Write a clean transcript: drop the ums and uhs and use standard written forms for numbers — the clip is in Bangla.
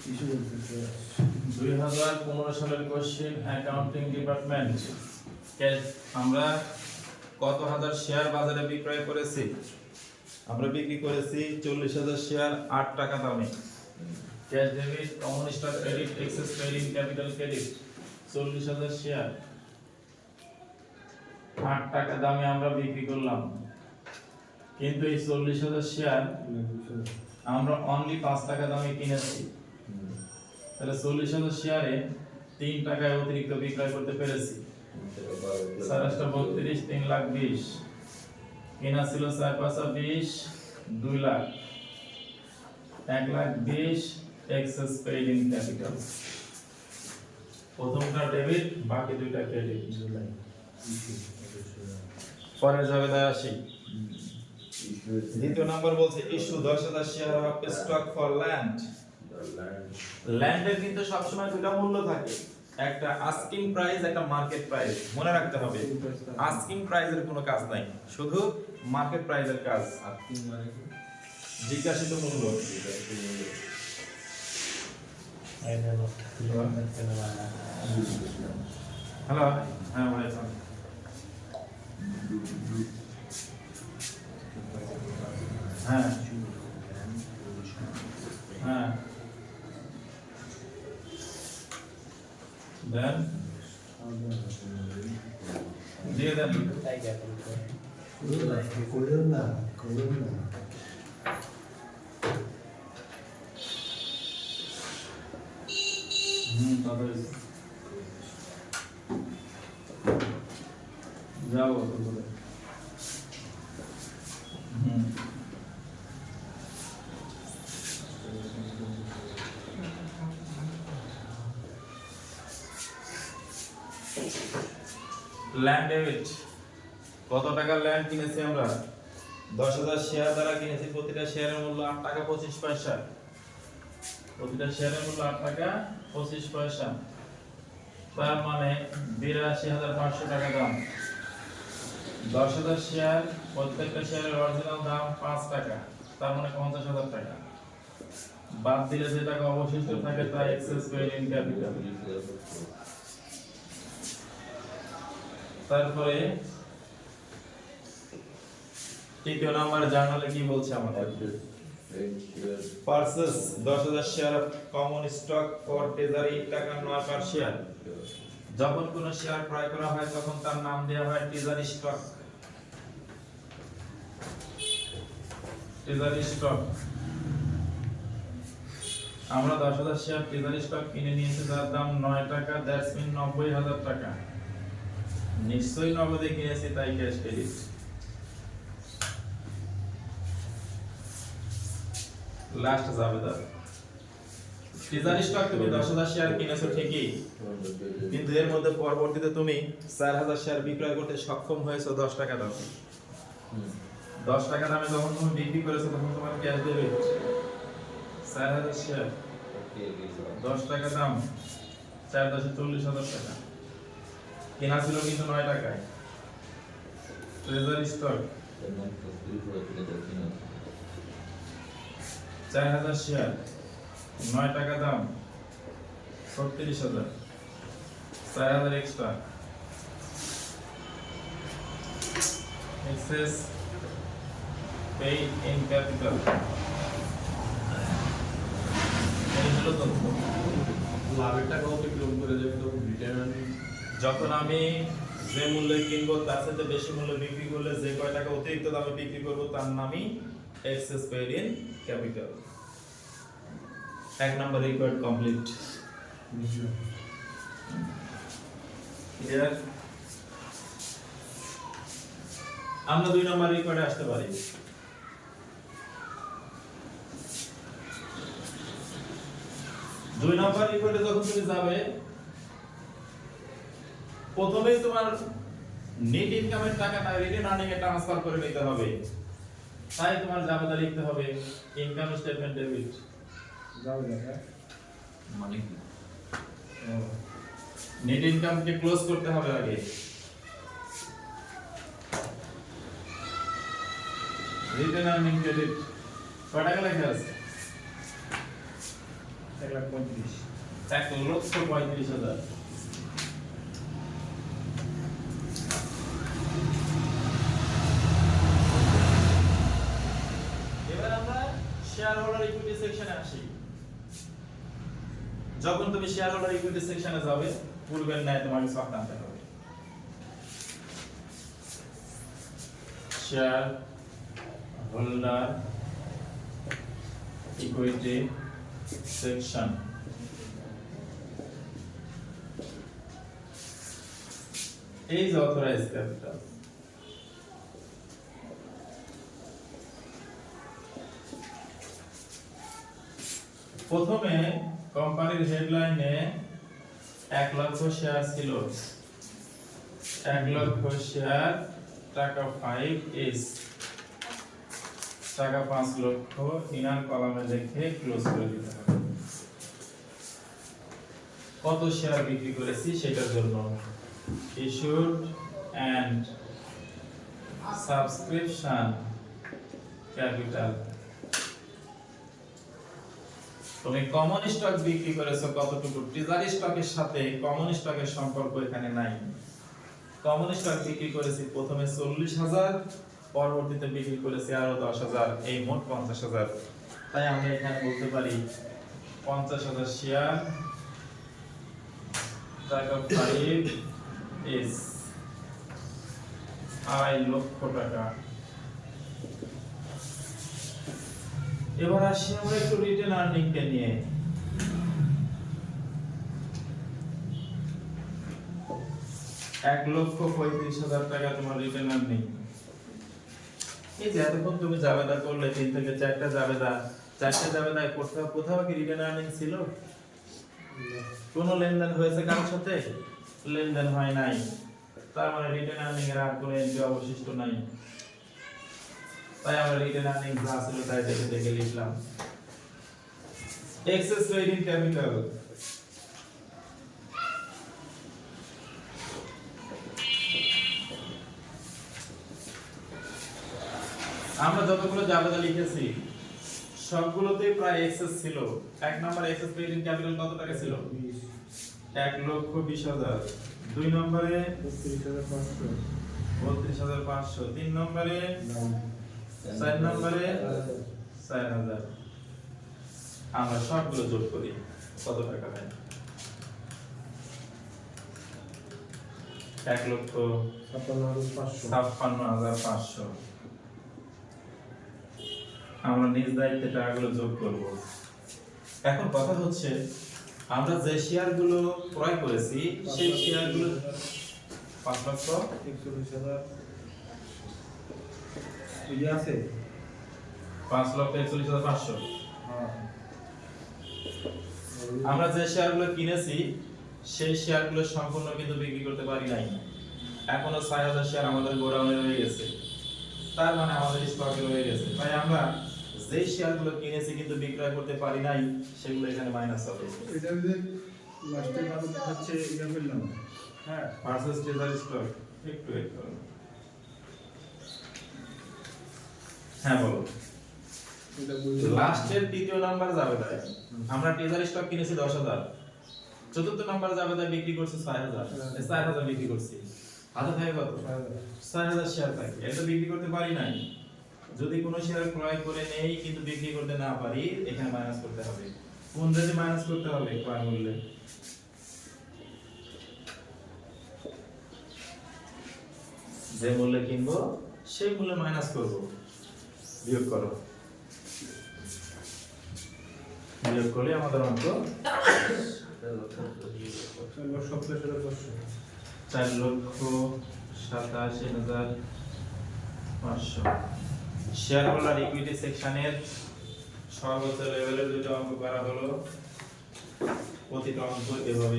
2015 সালের কোশ্চেন অ্যাকাউন্টিং ডিপার্টমেন্ট। আমরা কত হাজার শেয়ার বাজারে বিক্রয় করেছি? আমরা বিক্রি করেছি 40,000 শেয়ার 8 টাকা দামে। Cash debit, common stock credit, excess trading capital credit. 40,000 share 8 টাকা দামে আমরা বিক্রি করলাম, কিন্তু এই 40,000 শেয়ার আমরা অনলি 5 টাকা দামে কিনেছি। তাহলে 40,000 শেয়ারে 3 টাকায় অতিরিক্ত বিক্রয় করতে পেরেছি। 432, 3 লাখ 20, কেনা ছিল 4 5 20, 2 lakh, 1 lakh 20 excess paid in capital. প্রথমটা ডেবিট, বাকি দুইটা ক্রেডিট। পরে যাবে 80। দ্বিতীয় নাম্বার বলছে issue 10,000 share of stock for land. ল্যান্ডের কিন্তু সবসময় দুটো মূল্য থাকে, একটা আস্কিং প্রাইস, একটা মার্কেট প্রাইস। মনে রাখতে হবে আস্কিং প্রাইসের কোনো কাজ নাই, শুধু মার্কেট প্রাইসের কাজ। আস্কিং মানে কি? জিজ্ঞাসিত মূল্য। হ্যালো, হ্যাঁ ভাই, হ্যাঁ হ্যাঁ দেন দিয়ে দেন। করুন না। তাদের যাও বলে ল্যান্ড ডেবিট। কত টাকার ল্যান্ড কিনেছি আমরা? 10,000 শেয়ার দ্বারা কিনেছি। প্রতিটা শেয়ারের মূল্য 8 টাকা 25 পয়সা। প্রতিটা শেয়ারের মূল্য 8 টাকা 25 পয়সা, তার মানে 82,500 টাকা দাম। 10,000 শেয়ার, প্রত্যেকটা শেয়ারের অরিজিনাল দাম 5 টাকা, তার মানে 50,000 টাকা। বাদ দিলে যে টাকা অবশিষ্ট থাকে তা এক্সেস পেইড ইন ক্যাপিটাল। তারপরে তৃতীয় নাম্বার জার্নালে কি বলছে আমাদের? Purchase 10,000 share of common stock for treasury, টাকা 9 পার শেয়ার। যখন কোন শেয়ার ক্রয় করা হয় তখন তার নাম দেওয়া হয় ট্রেজারি স্টক। Treasury stock. আমরা 10,000 শেয়ার ট্রেজারি স্টক কিনে নিয়েছি যার দাম 9 টাকা, দ্যাটস মিন 90,000 টাকা। নিশ্চয়ই নগদে কিনেছি, তাই ক্যাশ ক্রেডিট। লাস্ট যাবে দাও। ট্রেজারি স্টক তুমি 10,000 শেয়ার কিনেছো ঠিকই, কিন্তু এর মধ্যে পরবর্তীতে তুমি 4,000 শেয়ার বিক্রয় করতে সক্ষম হয়েছো 10 টাকা দামে। 10 টাকা দামে যখন তুমি বিক্রি করেছো তখন তোমার ক্যাশ দেবে 4,000 শেয়ার। 10 টাকা দাম, 4 10 40,000 টাকা। কেনা ছিল কিন্তু 9 টাকায়। ট্রেজারি স্টক 4,000 শেয়ার, 9 টাকা দাম, 36,000, 4,000 extra. Excess paid in capital. এই হলো তথ্য। লাভের টাকা অতিক্রম করে যাবে তো রিটার্ন। যখন আমি যে মূল্যে কিনবো তার সাথে বেশি মূল্যে বিক্রি করলে যে কয় টাকা অতিরিক্ত দামে বিক্রি করবো তার নামই excess paid in capital. 1 number required complete. Clear? আমরা 2 নাম্বার রিকোয়ার্ডে আসতে পারি। 2 নাম্বার রিকোয়ার্ডে যখন তুমি যাবে, প্রথমেই তোমার নেট ইনকামের টাকাটা রিটেন আর্নিং এ ট্রান্সফার করে নিতে হবে। তাই তোমার জাবেদা লিখতে হবে ইনকাম স্টেটমেন্ট ডেবিট। জাবেদা মানে কি? নেট ইনকাম কে ক্লোজ করতে হবে আগে। রিটেন আর্নিং ক্রেডিট কয় টাকা লেখা আছে? 1,35,000 1,35,000। এবার আমরা শেয়ার হোল্ডার ইকুইটি সেকশনে আসি। যখন তুমি শেয়ার হোল্ডার ইকুইটি সেকশনে যাবে, পূর্বের ন্যায় তোমাকে সব আনতে হবে। Share holder equity section. এই যে অথরাইজ ক্যাপিটাল, প্রথমে কোম্পানির হেডলাইনে 1 লক্ষ শেয়ার ছিল। 1 লক্ষ শেয়ার, টাকা 5s, টাকা 5 লক্ষ, ইনার কলামে লিখে ক্লোজ করে দিতে হবে। কত শেয়ার বিক্রি করেছি সেটার জন্য ইস্যুড এন্ড সাবস্ক্রিপশন ক্যাপিটাল। তুমি কমন স্টক বিক্রি করেছো কতটুকু, ট্রেজারি স্টকের সাথে কমন স্টকের সম্পর্ক এখানে নাই। কমন স্টক বিক্রি করেছি প্রথমে 40,000, পরবর্তীতে বিক্রি করেছি আরো 10,000, এই মোট 50,000। তাই আমরা এখানে বলতে পারি 50,000 শেয়ার, টাকা 5s, আড়াই লক্ষ টাকা। এবার আসি আমরা একটু রিটেন আর্নিং কে নিয়ে। $1,35,000 তোমার রিটেন আর্নিং। এই যে এতক্ষণ তুমি জাবেদা করলে 3 থেকে 4টা জাবেদা, 4টা জাবেদায় কোথাও কি রিটেন আর্নিং ছিল? কোনো লেনদেন হয়েছে কারোর সাথে? লেনদেন হয় নাই। তার মানে রিটেন আর্নিং এর আর কোনো এন্ট্রি অবশিষ্ট নাই। তাই আমরা রিটেন আর্নিং যা ছিল তাই দেখে লিখলাম। এক্সেস ট্রেডিং ক্যাপিটাল, আমরা যতগুলো জাবেদা লিখেছি সবগুলোতেই প্রায় এক্সেস ছিল। 1 নম্বরে এক্সেস ট্রেডিং ক্যাপিটাল কত টাকা ছিল? 1,20,000। 2 নম্বরে 32,500। 3 নম্বরে 4 নম্বরে 4,000। আমরা সবগুলো যোগ করি, কত টাকা হয়? 1,56,500। আমরা নিজ দায়িত্বে টাকাগুলো যোগ করব। এখন কথা হচ্ছে আমরা যে শেয়ারগুলো ক্রয় করেছি সেই শেয়ারগুলো 5,41,500 আছে 5,41,500। আমরা যে শেয়ারগুলো কিনেছি সেই শেয়ারগুলো সম্পূর্ণ কিন্তু বিক্রি করতে পারি নাই। এখনো 6,000 শেয়ার আমাদের গোডাউনে রয়ে গেছে, তার মানে আমাদের স্টকে রয়ে গেছে। তাই আমরা যে শেয়ারগুলো কিনেছি কিন্তু বিক্রয় করতে পারি নাই সেগুলো এখানে মাইনাস হবে। এটা যে লাস্টে ভালো দেখাচ্ছে এটা বললাম। হ্যাঁ, ভার্সেস ট্রেজারি স্টক। একটু ওয়েট করুন। হ্যাঁ বলো। এটা বুঝলাম। লাস্টের দ্বিতীয় নাম্বার যাবে তাই আমরা ট্রেজারি স্টক কিনেছি 10,000, চতুর্থ নাম্বার যাবে তাই বিক্রি করছি 6,000। 4,000 বিক্রি করছি, হাতে থাকে কত? 6,000 শেয়ার থাকে। এটা বিক্রি করতে পারি নাই। যদি কোনো শেয়ার ক্রয় করে নেই কিন্তু বিক্রি করতে না পারি, এখানে মাইনাস করতে হবে। কোন রেটে মাইনাস করতে হবে? ক্রয় মূল্যে। যে মূল্যে কিনবো সেই মূল্যে মাইনাস করব, বিয়োগ করো। বিয়োগ করলে আমাদের অঙ্ক 4,87,500। শেয়ার হোল্ডার ইকুইটি সেকশনের সর্বোচ্চ লেভেলের দুটো অঙ্ক করা হলো। প্রতিটা অঙ্ক এভাবে